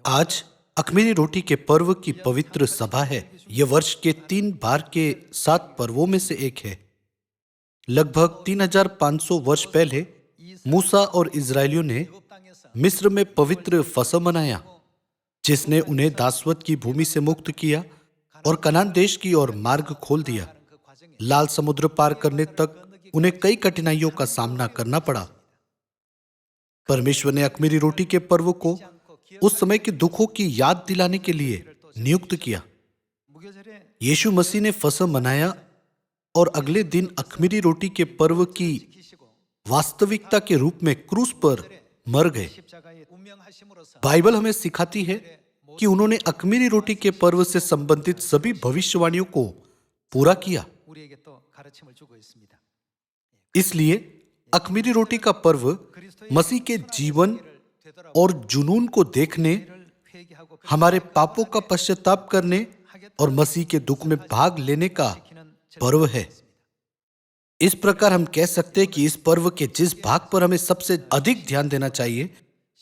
आज अख़मीरी रोटी के पर्व की पवित्र सभा है। यह वर्ष के 3 बार के 7 पर्वों में से एक है। लगभग 3500 वर्ष पहले मूसा और इज़राइलियों ने मिस्र में पवित्र फसह मनाया, जिसने उन्हें दासवत की भूमि से मुक्त किया और कनान देश की ओर मार्ग खोल दिया। लाल समुद्र पार करने तक उन्हें कई कठिनाइयों का सामना करना पड़ा। परमेश्वर ने अख़मीरी रोटी के पर्व को उस समय के दुखों की याद दिलाने के लिए नियुक्त किया। यीशु मसीह ने फसह मनाया और अगले दिन अख़मीरी रोटी के पर्व की वास्तविकता के रूप में क्रूस पर मर गए। बाइबल हमें सिखाती है कि उन्होंने अख़मीरी रोटी के पर्व से संबंधित सभी भविष्यवाणियों को पूरा किया। इसलिए अख़मीरी रोटी का पर्व मसीह के जीवन और जुनून को देखने, हमारे पापों का पश्चाताप करने और मसीह के दुख में भाग लेने का पर्व है। इस प्रकार हम कह सकते हैं कि इस पर्व के जिस भाग पर हमें सबसे अधिक ध्यान देना चाहिए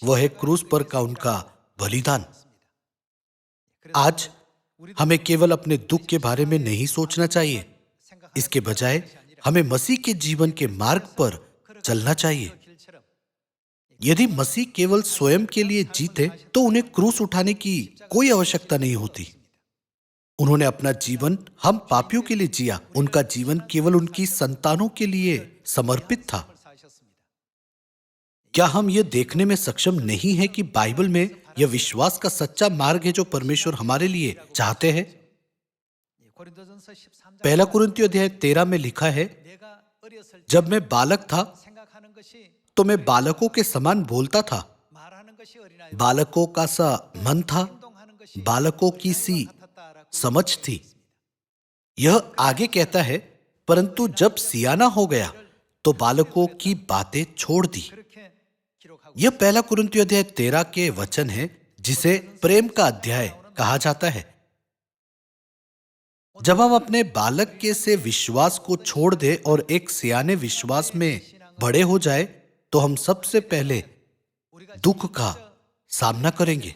वह है क्रूस पर का उनका बलिदान। आज हमें केवल अपने दुख के बारे में नहीं सोचना चाहिए, इसके बजाय हमें मसीह के जीवन के मार्ग पर चलना चाहिए। यदि मसीह केवल स्वयं के लिए जीते तो उन्हें क्रूस उठाने की कोई आवश्यकता नहीं होती। उन्होंने अपना जीवन हम पापियों के लिए जिया। उनका जीवन केवल उनकी संतानों के लिए समर्पित था। क्या हम यह देखने में सक्षम नहीं है कि बाइबल में यह विश्वास का सच्चा मार्ग है जो परमेश्वर हमारे लिए चाहते हैं? पहला कुरिन्थियों अध्याय 13 में लिखा है, जब मैं बालक था तो मैं बालकों के समान बोलता था, बालकों का सा मन था, बालकों की सी समझ थी। यह आगे कहता है, परंतु जब सियाना हो गया तो बालकों की बातें छोड़ दी। यह पहला कुरिन्थियों अध्याय 13 के वचन है जिसे प्रेम का अध्याय कहा जाता है। जब हम अपने बालक के से विश्वास को छोड़ दे और एक सियाने विश्वास में बड़े हो जाए तो हम सबसे पहले दुख का सामना करेंगे।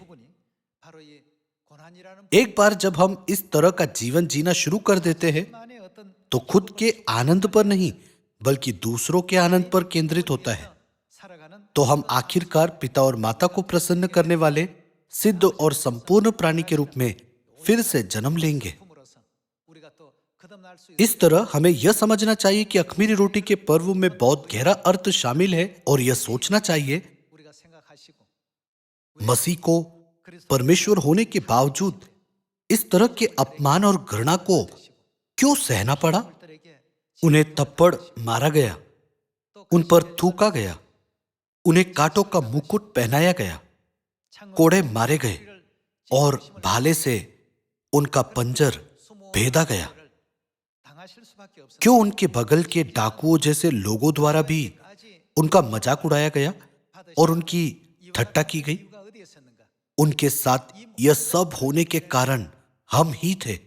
एक बार जब हम इस तरह का जीवन जीना शुरू कर देते हैं तो खुद के आनंद पर नहीं बल्कि दूसरों के आनंद पर केंद्रित होता है, तो हम आखिरकार पिता और माता को प्रसन्न करने वाले सिद्ध और संपूर्ण प्राणी के रूप में फिर से जन्म लेंगे। इस तरह हमें यह समझना चाहिए कि अख़मीरी रोटी के पर्व में बहुत गहरा अर्थ शामिल है और यह सोचना चाहिए, मसीह को परमेश्वर होने के बावजूद इस तरह के अपमान और घृणा को क्यों सहना पड़ा? उन्हें थप्पड़ मारा गया, उन पर थूका गया, उन्हें कांटों का मुकुट पहनाया गया, कोड़े मारे गए और भाले से उनका पंजर भेदा गया। क्यों उनके बगल के डाकुओं जैसे लोगों द्वारा भी उनका मजाक उड़ाया गया और उनकी ठट्टा की गई? उनके साथ यह सब होने के कारण हम ही थे।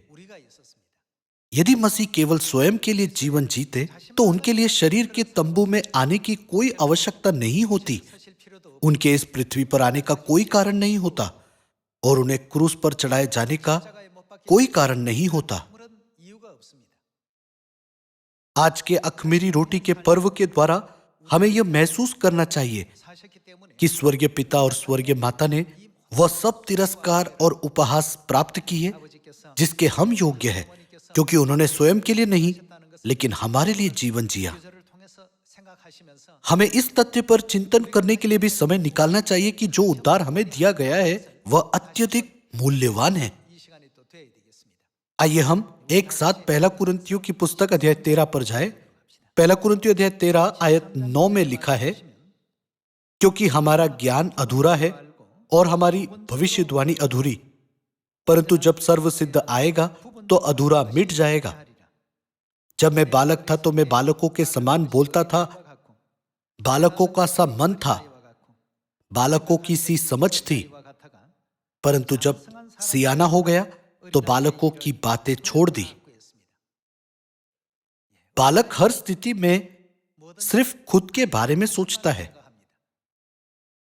यदि मसीह केवल स्वयं के लिए जीवन जीते तो उनके लिए शरीर के तंबू में आने की कोई आवश्यकता नहीं होती, उनके इस पृथ्वी पर आने का कोई कारण नहीं होता और उन्हें क्रूस पर चढ़ाए जाने का कोई कारण नहीं होता। आज के अख़मीरी रोटी के पर्व के द्वारा हमें यह महसूस करना चाहिए कि स्वर्गीय पिता और स्वर्गीय माता ने वह सब तिरस्कार और उपहास प्राप्त किए जिसके हम योग्य हैं, क्योंकि उन्होंने स्वयं के लिए नहीं लेकिन हमारे लिए जीवन जिया। हमें इस तथ्य पर चिंतन करने के लिए भी समय निकालना चाहिए कि जो उद्धार हमें दिया गया है वह अत्यधिक मूल्यवान है। आइए हम एक साथ पहला कुरिन्थियों की पुस्तक अध्याय 13 पर जाए। पहला कुरिन्थियों अध्याय 13 आयत 9 में लिखा है, क्योंकि हमारा ज्ञान अधूरा है और हमारी भविष्यवाणी अधूरी, परंतु जब सर्वसिद्ध आएगा तो अधूरा मिट जाएगा। जब मैं बालक था तो मैं बालकों के समान बोलता था बालकों का सा मन था, बालकों की सी समझ थी, परंतु जब सियाना हो गया तो बालकों की बातें छोड़ दी। बालक हर स्थिति में सिर्फ खुद के बारे में सोचता है।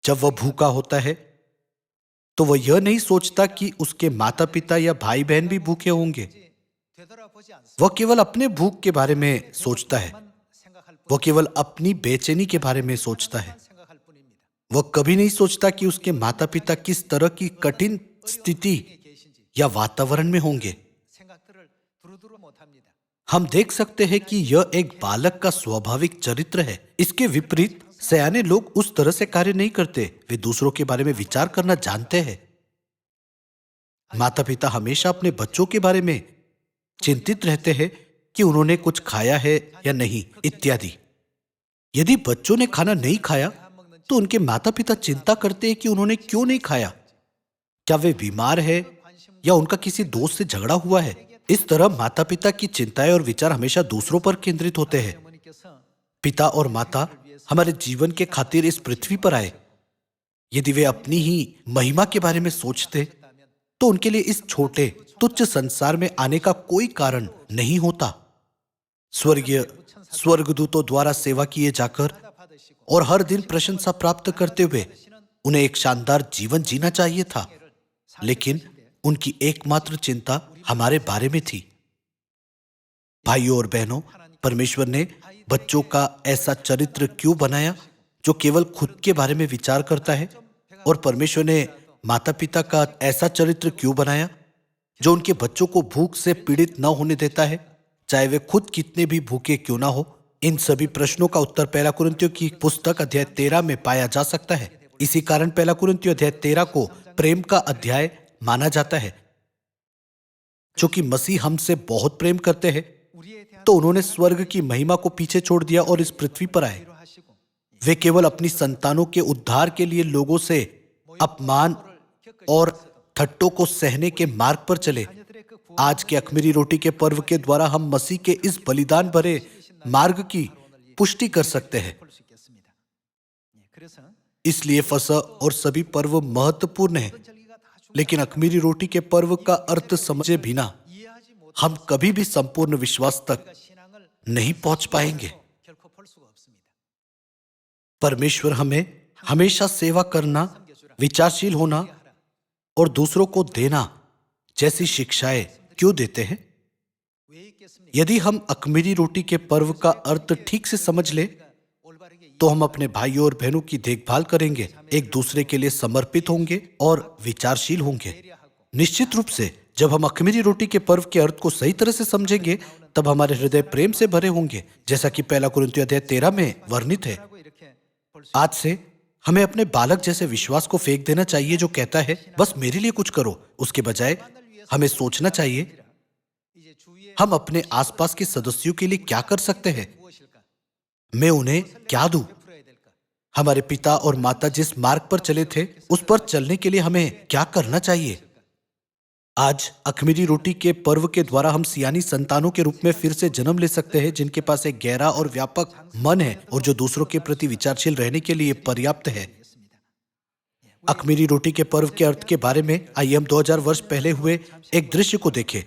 जब वह भूखा होता है तो वह यह नहीं सोचता कि उसके माता पिता या भाई बहन भी भूखे होंगे। वह केवल अपने भूख के बारे में सोचता है। वह केवल अपनी बेचैनी के बारे में सोचता है। वह कभी नहीं सोचता कि उसके माता पिता किस तरह की कठिन स्थिति या वातावरण में होंगे। हम देख सकते हैं कि यह एक बालक का स्वाभाविक चरित्र है। इसके विपरीत सयाने लोग उस तरह से कार्य नहीं करते। वे दूसरों के बारे में विचार करना जानते हैं। माता पिता हमेशा अपने बच्चों के बारे में चिंतित रहते हैं कि उन्होंने कुछ खाया है या नहीं, इत्यादि। यदि बच्चों ने खाना नहीं खाया तो उनके माता पिता चिंता करते हैं कि उन्होंने क्यों नहीं खाया। क्या वे बीमार है या उनका किसी दोस्त से झगड़ा हुआ है। इस तरह माता पिता की चिंताएं और विचार हमेशा दूसरों पर केंद्रित होते हैं। पिता और माता हमारे जीवन के खातिर इस पृथ्वी पर आए। यदि वे अपनी ही महिमा के बारे में सोचते तो उनके लिए इस छोटे तुच्छ संसार में आने का कोई कारण नहीं होता। स्वर्गदूतों द्वारा सेवा किए जाकर और हर दिन प्रशंसा प्राप्त करते हुए उन्हें एक शानदार जीवन जीना चाहिए था, लेकिन उनकी एकमात्र चिंता हमारे बारे में थी। भाइयों और बहनों, परमेश्वर ने बच्चों का ऐसा चरित्र क्यों बनाया जो केवल खुद के बारे में विचार करता है, और परमेश्वर ने माता पिता का ऐसा चरित्र क्यों बनाया जो उनके बच्चों को भूख से पीड़ित न होने देता है, चाहे वे खुद कितने भी भूखे क्यों ना हो। इन सभी प्रश्नों का उत्तर पहला कुरिन्थियों की पुस्तक अध्याय 13 में पाया जा सकता है। इसी कारण पहला कुरिन्थियों अध्याय 13 को प्रेम का अध्याय माना जाता है। चूंकि मसीह हमसे बहुत प्रेम करते हैं तो उन्होंने स्वर्ग की महिमा को पीछे छोड़ दिया और इस पृथ्वी पर आए। वे केवल अपनी संतानों के उद्धार के लिए लोगों से अपमान और ठट्टों को सहने के मार्ग पर चले। आज के अख़मीरी रोटी के पर्व के द्वारा हम मसीह के इस बलिदान भरे मार्ग की पुष्टि कर सकते हैं। इसलिए फसह और सभी पर्व महत्वपूर्ण हैं, लेकिन अख़मीरी रोटी के पर्व का अर्थ समझे बिना हम कभी भी संपूर्ण विश्वास तक नहीं पहुंच पाएंगे। परमेश्वर हमें हमेशा सेवा करना, विचारशील होना और दूसरों को देना जैसी शिक्षाएं क्यों देते हैं। यदि हम अख़मीरी रोटी के पर्व का अर्थ ठीक से समझ ले तो हम अपने भाइयों और बहनों की देखभाल करेंगे, एक दूसरे के लिए समर्पित होंगे और विचारशील होंगे। निश्चित रूप से जब हम अख़मीरी रोटी के पर्व के अर्थ को सही तरह से समझेंगे तब हमारे हृदय प्रेम से भरे होंगे, जैसा कि पहला कुरिन्थियों अध्याय 13 में वर्णित है। आज से हमें अपने बालक जैसे विश्वास को फेंक देना चाहिए जो कहता है बस मेरे लिए कुछ करो। उसके बजाय हमें सोचना चाहिए हम अपने आसपास के सदस्यों के लिए क्या कर सकते हैं, मैं उन्हें क्या दूं। हमारे पिता और माता जिस मार्ग पर चले थे उस पर चलने के लिए हमें क्या करना चाहिए। आज अख़मीरी रोटी के पर्व के द्वारा हम सियानी संतानों के रूप में फिर से जन्म ले सकते हैं, जिनके पास एक गहरा और व्यापक मन है और जो दूसरों के प्रति विचारशील रहने के लिए पर्याप्त है। अख़मीरी रोटी के पर्व के अर्थ के बारे में आइए हम 2000 वर्ष पहले हुए एक दृश्य को देखें।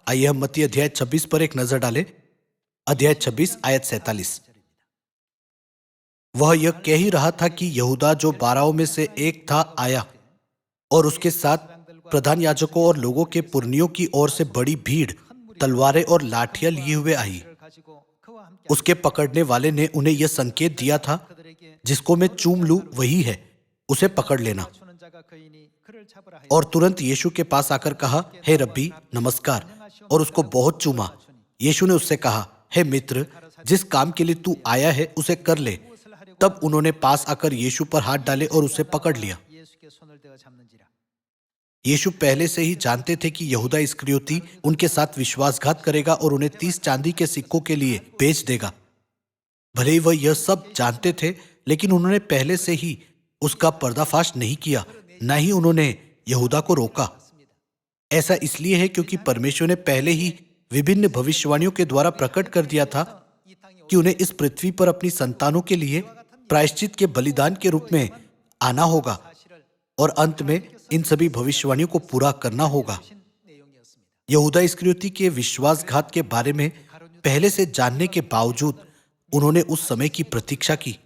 आइए हम मत्ती अध्याय 26 पर एक नजर डालें। अध्याय 26 आयत 47। वह यह कह ही रहा था कि यहूदा जो 12 में से एक था आया और उसके साथ प्रधान याजकों और लोगों के पुरनियों की ओर से बड़ी भीड़ तलवारें और लाठियां लिए हुए आई। उसके पकड़ने वाले ने उन्हें यह संकेत दिया था, जिसको मैं चूम लूं वही है, उसे पकड़ लेना। और तुरंत यीशु के पास आकर कहा, हे रब्बी नमस्कार, और उसको बहुत चूमा। यीशु ने उससे कहा, हे मित्र, जिस काम के लिए तू आया है उसे कर ले। तब उन्होंने पास आकर यीशु पर हाथ डाले और उसे पकड़ लिया। यीशु पहले से ही जानते थे कि यहूदा इस्करियोती उनके साथ विश्वासघात करेगा और उन्हें 30 चांदी के सिक्कों के लिए बेच देगा। भले ही वह यह सब जानते थे, लेकिन उन्होंने पहले से ही उसका पर्दाफाश नहीं किया, न ही उन्होंने यहूदा को रोका। ऐसा इसलिए है क्योंकि परमेश्वर ने पहले ही विभिन्न भविष्यवाणियों के द्वारा प्रकट कर दिया था कि उन्हें इस पृथ्वी पर अपनी संतानों के लिए प्रायश्चित के बलिदान के रूप में आना होगा और अंत में इन सभी भविष्यवाणियों को पूरा करना होगा। यहूदा इस्करियोती के विश्वासघात के बारे में पहले से जानने के बावजूद उन्होंने उस समय की प्रतीक्षा की।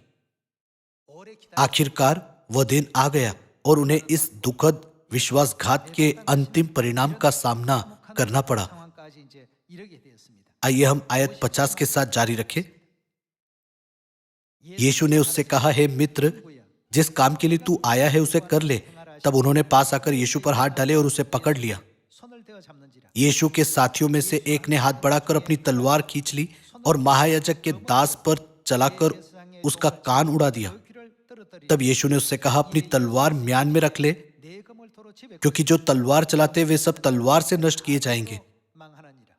आखिरकार वह दिन आ गया और उन्हें इस दुखद विश्वासघात के अंतिम परिणाम का सामना करना पड़ा। आइए हम आयत 50 के साथ जारी रखें। यीशु ने उससे कहा, हे मित्र, जिस काम के लिए तू आया है उसे कर ले। तब उन्होंने पास आकर यीशु पर हाथ डाले और उसे पकड़ लिया। यीशु के साथियों में से एक ने हाथ बढ़ाकर अपनी तलवार खींच ली और महायाजक के दास पर चलाकर उसका कान उड़ा दिया। तब यीशु ने उससे कहा, अपनी तलवार म्यान में रख ले, क्योंकि जो तलवार चलाते वे सब तलवार से नष्ट किए जाएंगे।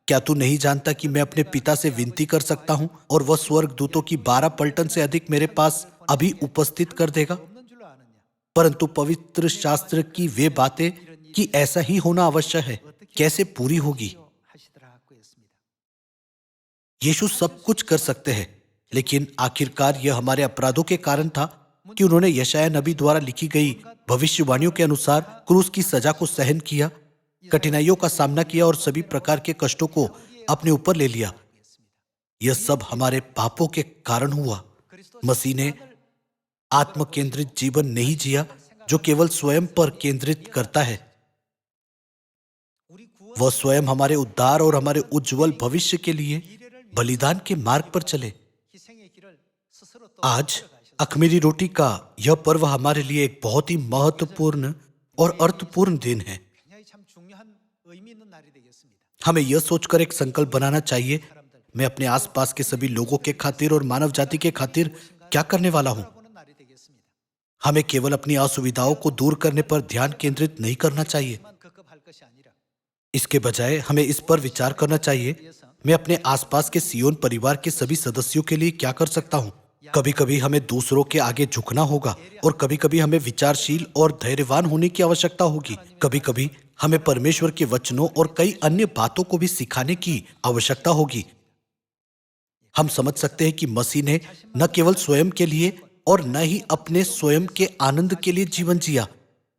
क्या तू नहीं जानता कि मैं अपने पिता से विनती कर सकता हूं और वह स्वर्गदूतों की 12 पलटन से अधिक मेरे पास अभी उपस्थित कर देगा? परंतु पवित्र शास्त्र की वे बातें कि ऐसा ही होना आवश्यक है कैसे पूरी होगी? यीशु सब कुछ कर सकते हैं, लेकिन आखिरकार यह हमारे अपराधों के कारण था कि उन्होंने यशायाह नबी द्वारा लिखी गई भविष्यवाणियों के अनुसार क्रूस की सजा को सहन किया, कठिनाइयों का सामना किया और सभी प्रकार के कष्टों को अपने ऊपर ले लिया। यह सब हमारे पापों के कारण हुआ। मसीह ने आत्म केंद्रित जीवन नहीं जिया जो केवल स्वयं पर केंद्रित करता है। वह स्वयं हमारे उद्धार और हमारे उज्जवल भविष्य के लिए बलिदान के मार्ग पर चले। आज अख़मीरी रोटी का यह पर्व हमारे लिए एक बहुत ही महत्वपूर्ण और अर्थपूर्ण दिन है। हमें यह सोचकर एक संकल्प बनाना चाहिए, मैं अपने आसपास के सभी लोगों के खातिर और मानव जाति के खातिर क्या करने वाला हूं। हमें केवल अपनी असुविधाओं को दूर करने पर ध्यान केंद्रित नहीं करना चाहिए। इसके बजाय हमें इस पर विचार करना चाहिए, मैं अपने आसपास के सियोन परिवार के सभी सदस्यों के लिए क्या कर सकता हूं। कभी कभी हमें दूसरों के आगे झुकना होगा और कभी कभी हमें विचारशील और धैर्यवान होने की आवश्यकता होगी। कभी कभी हमें परमेश्वर के वचनों और कई अन्य बातों को भी सिखाने की आवश्यकता होगी। हम समझ सकते हैं कि मसीह ने न केवल स्वयं के लिए और न ही अपने स्वयं के आनंद के लिए जीवन जिया,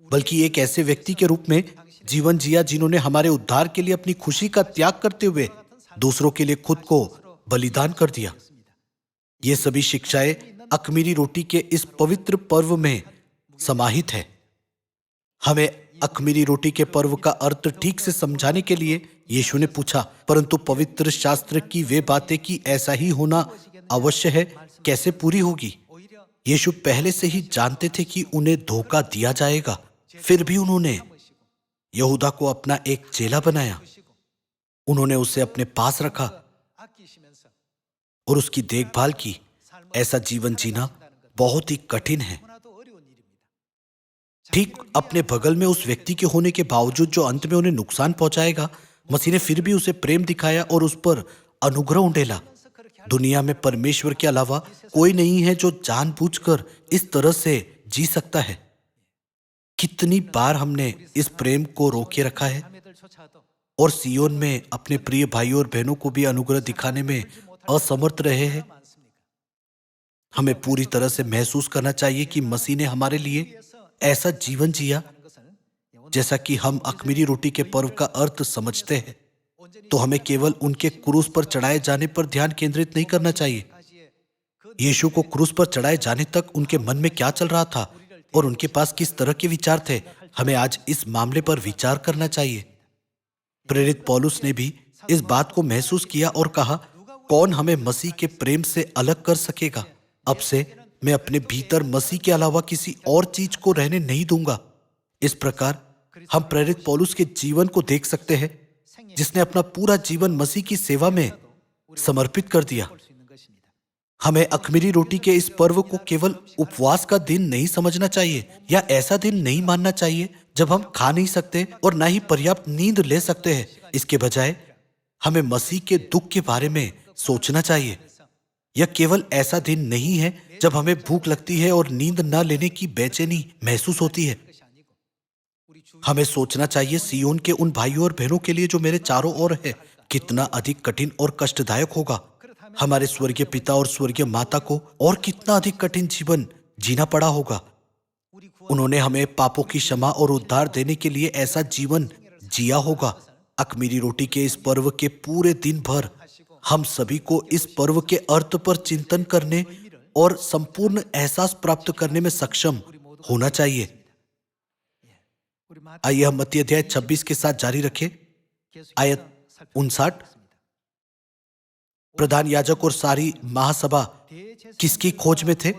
बल्कि एक ऐसे व्यक्ति के रूप में जीवन जिया जिन्होंने हमारे उद्धार के लिए अपनी खुशी का त्याग करते हुए दूसरों के लिए खुद को बलिदान कर दिया। ये सभी शिक्षाएं अख़मीरी रोटी के इस पवित्र पर्व में समाहित है। हमें अख़मीरी रोटी के पर्व का अर्थ ठीक से समझाने के लिए यीशु ने पूछा, परंतु पवित्र शास्त्र की वे बातें कि ऐसा ही होना अवश्य है कैसे पूरी होगी? यीशु पहले से ही जानते थे कि उन्हें धोखा दिया जाएगा, फिर भी उन्होंने यहूदा को अपना एक चेला बनाया। उन्होंने उसे अपने पास रखा और उसकी देखभाल की। ऐसा जीवन जीना बहुत ही कठिन है। ठीक अपने बगल में उस व्यक्ति के होने के बावजूद जो अंत में उन्हें नुकसान पहुंचाएगा, मसीह ने फिर भी उसे प्रेम दिखाया और उस पर अनुग्रह उंडेला। दुनिया में परमेश्वर के अलावा कोई नहीं है जो जानबूझकर इस तरह से जी सकता है। कितनी बार हमने इस प्रेम को रोके रखा है और सियोन में अपने प्रिय भाइयों और बहनों को भी अनुग्रह दिखाने में असमर्थ रहे हैं। हमें पूरी तरह से महसूस करना चाहिए कि मसीह ने हमारे लिए ऐसा जीवन जिया जैसा कि हम अख़मीरी रोटी के पर्व का अर्थ समझते हैं। तो हमें केवल उनके क्रूस पर चढ़ाए जाने पर ध्यान केंद्रित नहीं करना चाहिए। यीशु को क्रूस पर चढ़ाए जाने तक उनके मन में क्या चल रहा था और उनके पास किस तरह के विचार थे, हमें आज इस मामले पर विचार करना चाहिए। प्रेरित पौलुस ने भी इस बात को महसूस किया और कहा, कौन हमें मसीह के प्रेम से अलग कर सकेगा? अब से मैं अपने भीतर मसीह के अलावा किसी और चीज को रहने नहीं दूंगा। इस प्रकार हम प्रेरित पौलुस के जीवन को देख सकते हैं, जिसने अपना पूरा जीवन मसीह की सेवा में समर्पित कर दिया। हमें अख़मीरी रोटी के इस पर्व को केवल उपवास का दिन नहीं समझना चाहिए या ऐसा दिन नहीं मानना चाहिए जब हम खा नहीं सकते और ना ही पर्याप्त नींद ले सकते हैं। इसके बजाय हमें मसीह के दुख के बारे में सोचना चाहिए। यह केवल ऐसा दिन नहीं है जब हमें भूख लगती है और नींद न लेने की बेचैनी महसूस होती है। हमें सोचना चाहिए सियोन के उन भाइयों और बहनों के लिए जो मेरे चारों ओर है, कितना अधिक कठिन और कष्टदायक होगा। हमारे स्वर्गीय पिता और स्वर्गीय माता को और कितना अधिक कठिन जीवन जीना पड़ा होगा। उन्होंने हमें पापों की क्षमा और उद्धार देने के लिए ऐसा जीवन जिया होगा। अख़मीरी रोटी के इस पर्व के पूरे दिन भर हम सभी को इस पर्व के अर्थ पर चिंतन करने और संपूर्ण एहसास प्राप्त करने में सक्षम होना चाहिए। आइए हम मत्ती अध्याय 26 के साथ जारी रखें। आयत 59। प्रधान याजक और सारी महासभा किसकी खोज में थे?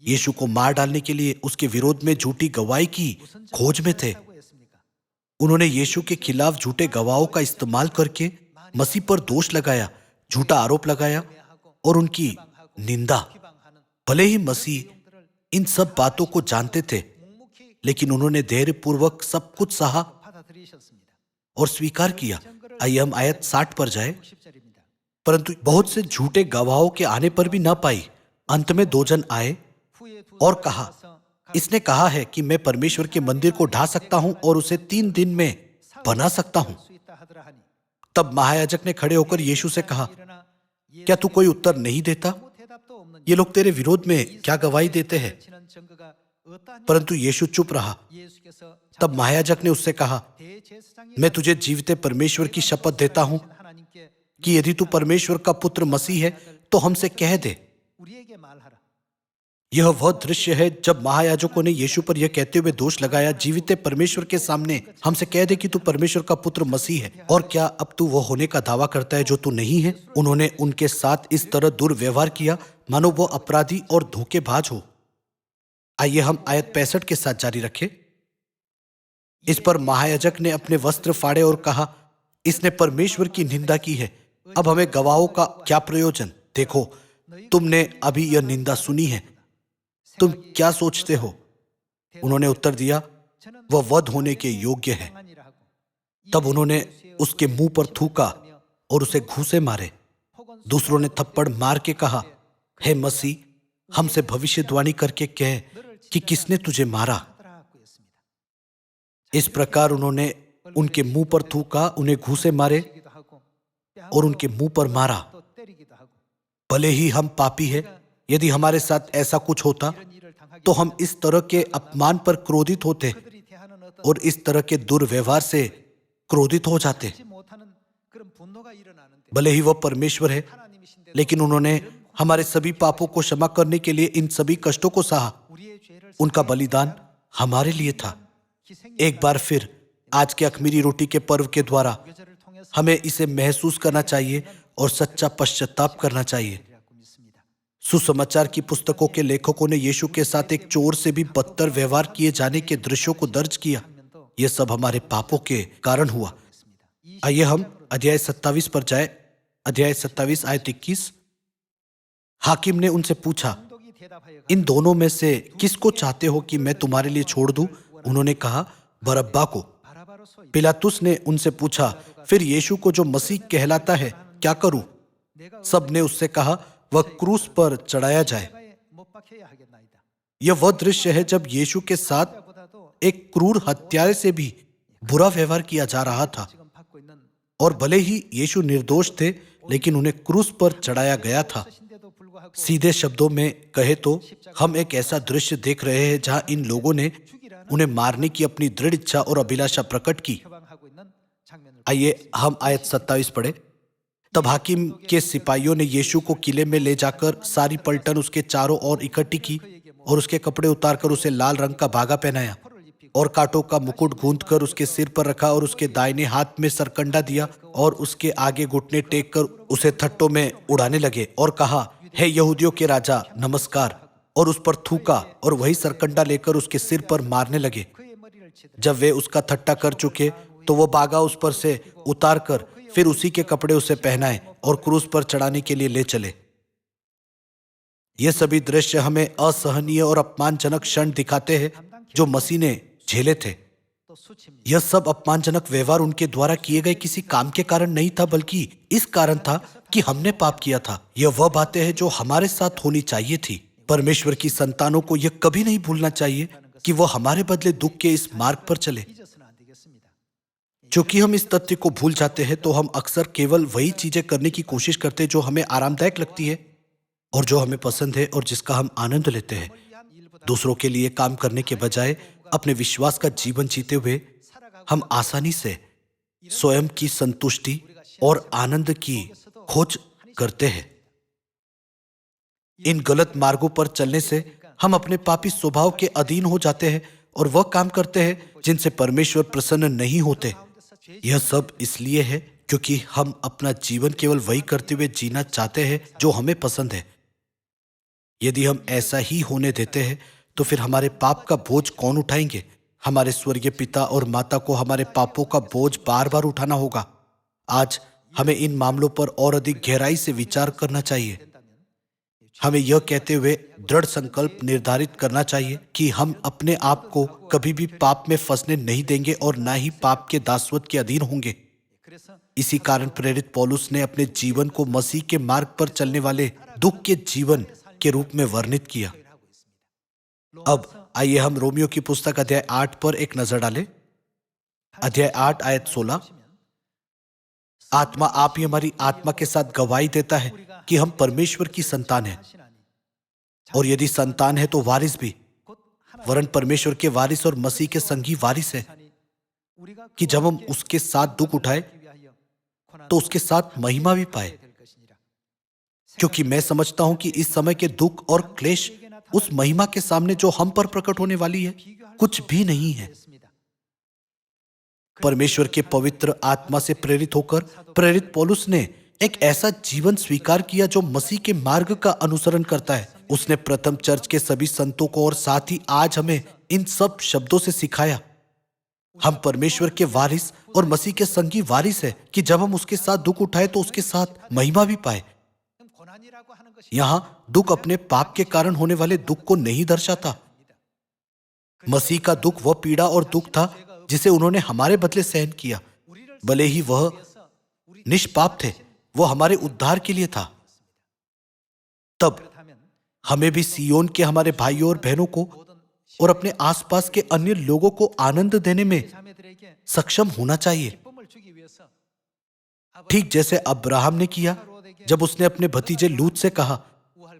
यीशु को मार डालने के लिए उसके विरोध में झूठी गवाही की खोज में थे। उन्होंने यीशु के खिलाफ झूठे गवाहों का इस्तेमाल करके मसीह पर दोष लगाया, झूठा आरोप लगाया और उनकी निंदा। भले ही मसीह इन सब बातों को जानते थे, लेकिन उन्होंने धैर्यपूर्वक सब कुछ सहा और स्वीकार किया। आइए हम आयत 60 पर जाए। परंतु बहुत से झूठे गवाहों के आने पर भी न पाई। अंत में 2 जन आए और कहा, इसने कहा है कि मैं परमेश्वर के मंदिर को ढा सकता हूं और उसे 3 दिन में बना सकता हूं। तब महायाजक ने खड़े होकर यीशु से कहा, क्या तू कोई उत्तर नहीं देता? ये लोग तेरे विरोध में क्या गवाही देते हैं? परंतु यीशु चुप रहा। तब महायाजक ने उससे कहा, मैं तुझे जीवित परमेश्वर की शपथ देता हूं कि यदि तू परमेश्वर का पुत्र मसीह है तो हमसे कह दे। यह वह दृश्य है जब महायाजकों ने यीशु पर यह कहते हुए दोष लगाया, जीवित परमेश्वर के सामने हमसे कह दे कि तू परमेश्वर का पुत्र मसीह है। और क्या अब तू वह होने का दावा करता है जो तू नहीं है? उन्होंने उनके साथ इस तरह दुर्व्यवहार किया मानो वो अपराधी और धोखेबाज हो। आइए हम आयत 65 के साथ जारी रखें। इस पर महायाजक ने अपने वस्त्र फाड़े और कहा, इसने परमेश्वर की निंदा की है। अब हमें गवाहों का क्या प्रयोजन? देखो, तुमने अभी यह निंदा सुनी है, तुम क्या सोचते हो? उन्होंने उत्तर दिया, वह वध होने के योग्य है। तब उन्होंने उसके मुंह पर थूका और उसे घूंसे मारे। दूसरों ने थप्पड़ मार के कहा, हे मसीह, हमसे भविष्यवाणी करके कह कि किसने तुझे मारा। इस प्रकार उन्होंने उनके मुंह पर थूका, उन्हें घूंसे मारे और उनके मुंह पर मारा। भले ही हम पापी हैं, यदि हमारे साथ ऐसा कुछ होता तो हम इस तरह के अपमान पर क्रोधित होते और इस तरह के दुर्व्यवहार से क्रोधित हो जाते। भले ही वह परमेश्वर है, लेकिन उन्होंने हमारे सभी पापों को क्षमा करने के लिए इन सभी कष्टों को सहा। उनका बलिदान हमारे लिए था। एक बार फिर आज के अख़मीरी रोटी के पर्व के द्वारा हमें इसे महसूस करना चाहिए और सच्चा पश्चाताप करना चाहिए। सुसमाचार की पुस्तकों के लेखकों ने यीशु के साथ एक चोर से भी बदतर व्यवहार किए जाने के दृश्यों को दर्ज किया। यह सब हमारे पापों के कारण हुआ। आइए हम अध्याय 27 पर जाए। अध्याय 27 आयत 21। हाकिम ने उनसे पूछा, इन दोनों में से किसको चाहते हो कि मैं तुम्हारे लिए छोड़ दूं? उन्होंने कहा, बरअब्बा को। पिलातुस ने उनसे पूछा, फिर यीशु को जो मसीह कहलाता है क्या करूं? सब ने उससे कहा, वह क्रूस पर चढ़ाया जाए। यह वह दृश्य है जब यीशु के साथ एक क्रूर हत्यारे से भी बुरा व्यवहार किया जा रहा था। और भले ही यीशु निर्दोष थे, लेकिन उन्हें क्रूस पर चढ़ाया गया था। सीधे शब्दों में कहे तो हम एक ऐसा दृश्य देख रहे हैं जहां इन लोगों ने उन्हें मारने की अपनी दृढ़ इच्छा और अभिलाषा प्रकट की। आइए हम आयत 27 पढ़े। तब हाकिम के सिपाहियों ने यीशु को किले में ले जाकर सारी पलटन उसके चारों ओर इकट्ठी की और उसके कपड़े उतारकर उसे लाल रंग का धागा पहनाया और कांटों का मुकुट गूंथकर उसके सिर पर रखा और उसके दाहिने हाथ में सरकंडा दिया और उसके आगे घुटने टेक कर उसे थट्टों में उड़ाने लगे और कहा, हे यहूदियों के राजा, नमस्कार। और उस पर थूका और वही सरकंडा लेकर उसके सिर पर मारने लगे। जब वे उसका थट्टा कर चुके तो वो बागा उस पर से उतार कर फिर उसी के कपड़े उसे पहनाए और क्रूस पर चढ़ाने के लिए ले चले। ये सभी दृश्य हमें असहनीय और अपमानजनक क्षण दिखाते हैं जो मसीह ने झेले थे। यह सब अपमानजनक व्यवहार उनके द्वारा किए गए किसी काम के कारण नहीं था, बल्कि इस कारण था कि हमने पाप किया था। यह वह बातें हैं जो हमारे साथ होनी चाहिए थी। परमेश्वर की संतानों को यह कभी नहीं भूलना चाहिए कि वो हमारे बदले दुख के इस मार्ग पर चले। क्योंकि हम इस तथ्य को भूल जाते हैं तो हम अक्सर केवल वही चीजें करने की कोशिश करते हैं जो हमें आरामदायक लगती है और जो हमें पसंद है और जिसका हम आनंद लेते हैं। दूसरों के लिए काम करने के बजाय अपने विश्वास का जीवन जीते हुए हम आसानी से स्वयं की संतुष्टि और आनंद की खोज करते हैं। इन गलत मार्गों पर चलने से हम अपने पापी स्वभाव के अधीन हो जाते हैं और वह काम करते हैं जिनसे परमेश्वर प्रसन्न नहीं होते। यह सब इसलिए है क्योंकि हम अपना जीवन केवल वही करते हुए जीना चाहते हैं जो हमें पसंद है। यदि हम ऐसा ही होने देते हैं तो फिर हमारे पाप का बोझ कौन उठाएंगे? हमारे स्वर्गीय पिता और माता को हमारे पापों का बोझ बार बार उठाना होगा। आज हमें इन मामलों पर और अधिक गहराई से विचार करना चाहिए। हमें यह कहते हुए दृढ़ संकल्प निर्धारित करना चाहिए कि हम अपने आप को कभी भी पाप में फंसने नहीं देंगे और ना ही पाप के दासत्व के अधीन होंगे। इसी कारण प्रेरित पौलुस ने अपने जीवन को मसीह के मार्ग पर चलने वाले दुख के जीवन के रूप में वर्णित किया। अब आइए हम रोमियो की पुस्तक अध्याय 8 पर एक नजर डालें। अध्याय 8 आयत 16। आत्मा आप ही हमारी आत्मा के साथ गवाही देता है कि हम परमेश्वर की संतान हैं, और यदि संतान है तो वारिस भी, वरन परमेश्वर के वारिस और मसीह के संगी वारिस है, कि जब हम उसके साथ दुख उठाए तो उसके साथ महिमा भी पाए। क्योंकि मैं समझता हूं कि इस समय के दुख और क्लेश उस महिमा के सामने जो हम पर प्रकट होने वाली है कुछ भी नहीं है। परमेश्वर के पवित्र आत्मा से प्रेरित होकर प्रेरित पौलुस ने एक ऐसा जीवन स्वीकार किया जो मसीह के मार्ग का अनुसरण करता है। उसने प्रथम चर्च के सभी संतों को और साथ ही आज हमें इन सब शब्दों से सिखाया। हम परमेश्वर के वारिस और मसीह के संगी वारिस है कि जब हम उसके साथ दुख उठाए तो उसके साथ महिमा भी पाए। यहां दुख अपने पाप के कारण होने वाले दुख को नहीं दर्शाता। मसीह का दुख वह पीड़ा और दुख था जिसे उन्होंने हमारे बदले सहन किया। भले ही वह निष्पाप थे, वह हमारे उद्धार के लिए था। तब हमें भी सियोन के हमारे भाइयों और बहनों को और अपने आसपास के अन्य लोगों को आनंद देने में सक्षम होना चाहिए, ठीक जैसे अब्राहम ने किया जब उसने अपने भतीजे लूत से कहा,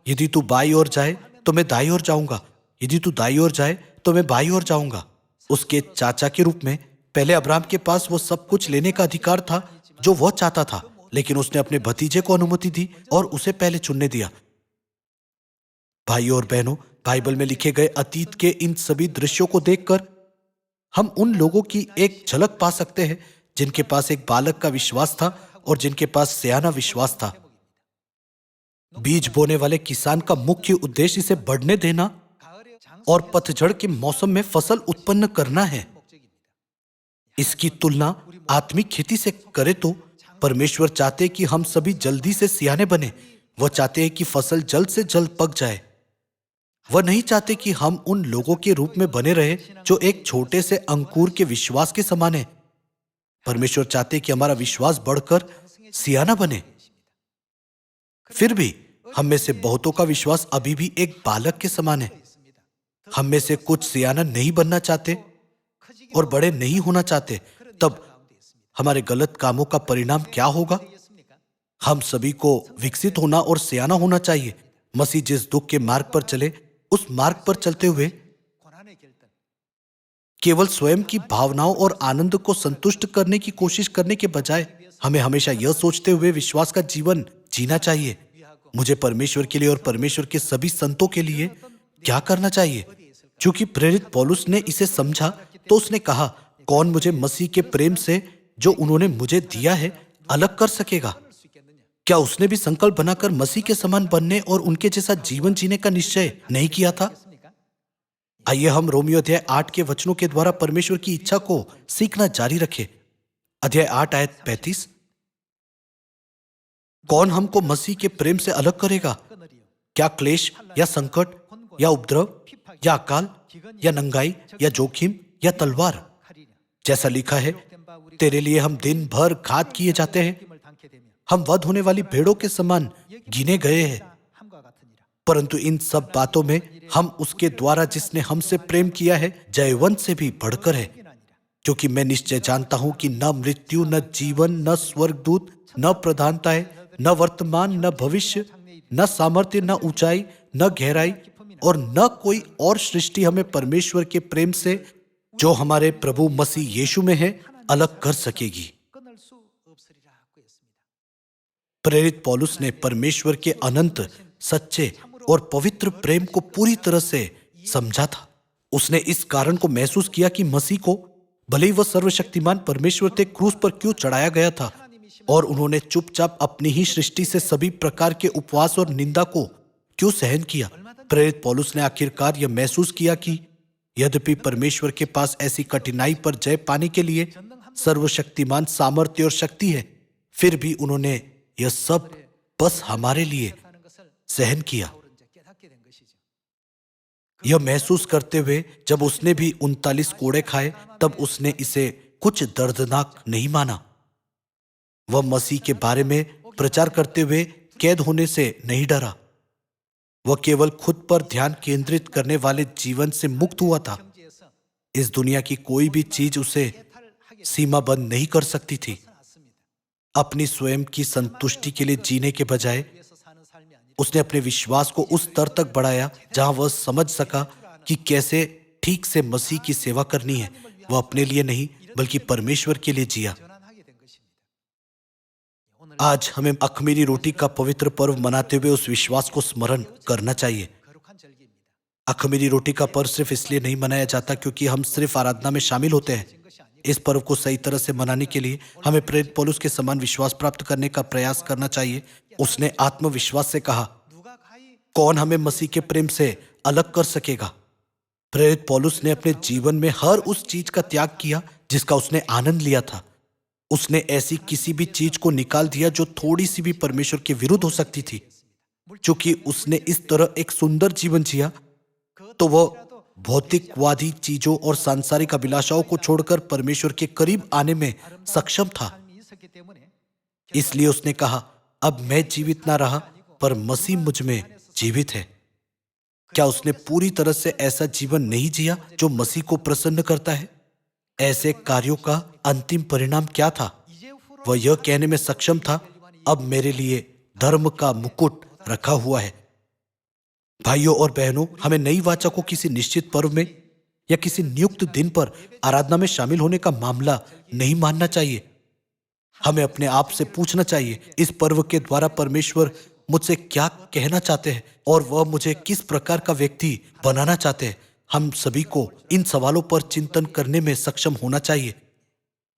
यदि तू बाई ओर जाए तो मैं दाई ओर जाऊंगा, यदि तू दाई ओर जाए तो मैं बाई ओर जाऊंगा। उसके चाचा के रूप में पहले अब्राहम के पास वो सब कुछ लेने का अधिकार था जो वह चाहता था, लेकिन उसने अपने भतीजे को अनुमति दी और उसे पहले चुनने दिया। भाइयों और बहनों, बाइबल में लिखे गए अतीत के इन सभी दृश्यों को देखकर हम उन लोगों की एक झलक पा सकते हैं जिनके पास एक बालक का विश्वास था और जिनके पास सयाना विश्वास था। बीज बोने वाले किसान का मुख्य उद्देश्य इसे बढ़ने देना और पतझड़ के मौसम में फसल उत्पन्न करना है। इसकी तुलना आत्मिक खेती से करे तो परमेश्वर चाहते कि हम सभी जल्दी से सियाने बने। वह चाहते हैं कि फसल जल्द से जल्द पक जाए। वह नहीं चाहते कि हम उन लोगों के रूप में बने रहे जो एक छोटे से अंकुर के विश्वास के समान है। परमेश्वर चाहते कि हमारा विश्वास बढ़कर सियाना बने। फिर भी हम में से बहुतों का विश्वास अभी भी एक बालक के समान है। हम में से कुछ सियाना नहीं बनना चाहते और बड़े नहीं होना चाहते। तब हमारे गलत कामों का परिणाम क्या होगा? हम सभी को विकसित होना और सियाना होना चाहिए। मसीह जिस दुख के मार्ग पर चले, उस मार्ग पर चलते हुए केवल स्वयं की भावनाओं और आनंद को संतुष्ट करने की कोशिश करने के बजाय हमें हमेशा यह सोचते हुए विश्वास का जीवन जीना चाहिए, मुझे परमेश्वर के लिए और परमेश्वर के सभी संतों के लिए क्या करना चाहिए। क्योंकि प्रेरित पौलुस ने इसे समझा तो उसने कहा, कौन मुझे मसीह के प्रेम से जो उन्होंने मुझे दिया है अलग कर सकेगा? क्या उसने भी संकल्प बनाकर मसीह के समान बनने और उनके जैसा जीवन जीने का निश्चय नहीं किया था? आइए हम रोमियो अध्याय 8 के वचनों के द्वारा परमेश्वर की इच्छा को सीखना जारी रखें। अध्याय 8 आयत 35। कौन हमको मसीह के प्रेम से अलग करेगा? क्या क्लेश या संकट या उपद्रव या अकाल या नंगाई या जोखिम या तलवार? जैसा लिखा है, तेरे लिए हम दिन भर घात किए जाते हैं, हम वध होने वाली भेड़ों के समान गिने गए हैं। परंतु इन सब बातों में हम उसके द्वारा जिसने हमसे प्रेम किया है जयवंत से भी बढ़कर है, क्योंकि मैं निश्चय जानता हूं कि न मृत्यु, न जीवन, न स्वर्गदूत, न प्रधानताएं, न वर्तमान, न भविष्य, न सामर्थ्य, न ऊंचाई, न गहराई और न कोई और सृष्टि हमें परमेश्वर के प्रेम से जो हमारे प्रभु मसीह यीशु में है अलग कर सकेगी। प्रेरित पौलुस ने परमेश्वर के अनंत, सच्चे और पवित्र प्रेम को पूरी तरह से समझा था। उसने इस कारण को महसूस किया कि मसीह को, भले ही वह सर्वशक्तिमान परमेश्वर थे, क्रूस पर क्यों चढ़ाया गया था और उन्होंने चुपचाप अपनी ही सृष्टि से सभी प्रकार के उपवास और निंदा को क्यों सहन किया। प्रेरित पौलुस ने आखिरकार यह महसूस किया कि यद्यपि परमेश्वर के पास ऐसी कठिनाई पर जय पाने के लिए सर्वशक्तिमान सामर्थ्य और शक्ति है, फिर भी उन्होंने यह सब बस हमारे लिए सहन किया। यह महसूस करते हुए जब उसने भी 39 कोड़े खाए, तब उसने इसे कुछ दर्दनाक नहीं माना। वह मसीह के बारे में प्रचार करते हुए कैद होने से नहीं डरा। वह केवल खुद पर ध्यान केंद्रित करने वाले जीवन से मुक्त हुआ था। इस दुनिया की कोई भी चीज उसे सीमाबद्ध नहीं कर सकती थी। अपनी स्वयं की संतुष्टि के लिए जीने के बजाय उसने अपने विश्वास को उस स्तर तक बढ़ाया जहां वह समझ सका कि कैसे ठीक से मसीह की सेवा करनी है। वह अपने लिए नहीं बल्कि परमेश्वर के लिए जिया। आज हमें अख़मीरी रोटी का पवित्र पर्व मनाते हुए उस विश्वास को स्मरण करना चाहिए। अख़मीरी रोटी का पर्व सिर्फ इसलिए नहीं मनाया जाता क्योंकि हम सिर्फ आराधना में शामिल होते हैं। इस पर्व को सही तरह से मनाने के लिए हमें प्रेरित पौलुस के समान विश्वास प्राप्त करने का प्रयास करना चाहिए। उसने आत्मविश्वास से कहा, कौन हमें मसीह के प्रेम से अलग कर सकेगा। प्रेरित पौलुस ने अपने जीवन में हर उस चीज का त्याग किया जिसका उसने आनंद लिया था। उसने ऐसी किसी भी चीज को निकाल दिया जो थोड़ी सी भी परमेश्वर के विरुद्ध हो सकती थी। क्योंकि उसने इस तरह एक सुंदर जीवन जिया, तो वह भौतिकवादी चीजों और सांसारिक अभिलाषाओं को छोड़कर परमेश्वर के करीब आने में सक्षम था। इसलिए उसने कहा, अब मैं जीवित ना रहा पर मसीह मुझ में जीवित है। क्या उसने पूरी तरह से ऐसा जीवन नहीं जिया जो मसीह को प्रसन्न करता है? ऐसे कार्यों का अंतिम परिणाम क्या था? वह यह कहने में सक्षम था, अब मेरे लिए धर्म का मुकुट रखा हुआ है। भाइयों और बहनों, हमें नई वाचा को किसी निश्चित पर्व में या किसी नियुक्त दिन पर आराधना में शामिल होने का मामला नहीं मानना चाहिए। हमें अपने आप से पूछना चाहिए, इस पर्व के द्वारा परमेश्वर मुझसे क्या कहना चाहते हैं और वह मुझे किस प्रकार का व्यक्ति बनाना चाहते हैं। हम सभी को इन सवालों पर चिंतन करने में सक्षम होना चाहिए।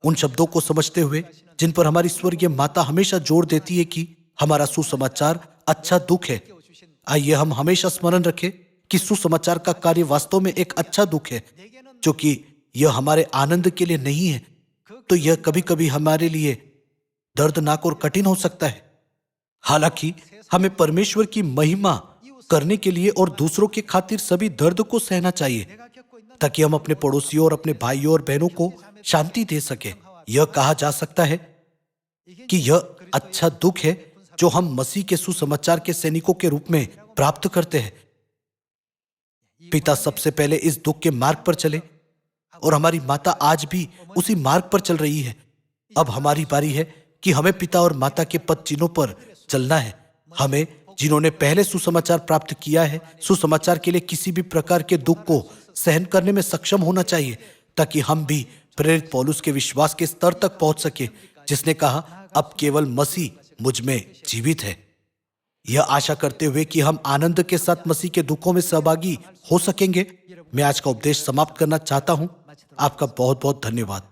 उन शब्दों को समझते हुए जिन पर हमारी स्वर्गीय माता हमेशा जोर देती है कि हमारा सुसमाचार अच्छा दुख है। आइए हम हमेशा स्मरण रखें कि सुसमाचार का कार्य वास्तव में एक अच्छा दुख है, क्योंकि यह हमारे आनंद के लिए नहीं है, तो यह कभी कभी हमारे लिए दर्दनाक और कठिन हो सकता है। हालांकि हमें परमेश्वर की महिमा करने के लिए और दूसरों के खातिर सभी दर्द को सहना चाहिए, ताकि हम अपने पड़ोसियों और अपने भाइयों और बहनों को शांति दे सके। यह कहा जा सकता है कि यह अच्छा दुख है जो हम मसीह के सुसमाचार के सैनिकों के रूप में प्राप्त करते हैं। पिता सबसे पहले इस दुख के मार्ग पर चले और हमारी माता आज भी उसी मार्ग पर चल रही है। अब हमारी बारी है कि हमें पिता और माता के पद चिन्हों पर चलना है। हमें, जिन्होंने पहले सुसमाचार प्राप्त किया है, सुसमाचार के लिए किसी भी प्रकार के दुख को सहन करने में सक्षम होना चाहिए, ताकि हम भी प्रेरित पौलुस के विश्वास के स्तर तक पहुंच सके, जिसने कहा, अब केवल मसीह मुझ में जीवित है। यह आशा करते हुए कि हम आनंद के साथ मसीह के दुखों में सहभागी हो सकेंगे, मैं आज का उपदेश समाप्त करना चाहता हूं। आपका बहुत बहुत धन्यवाद।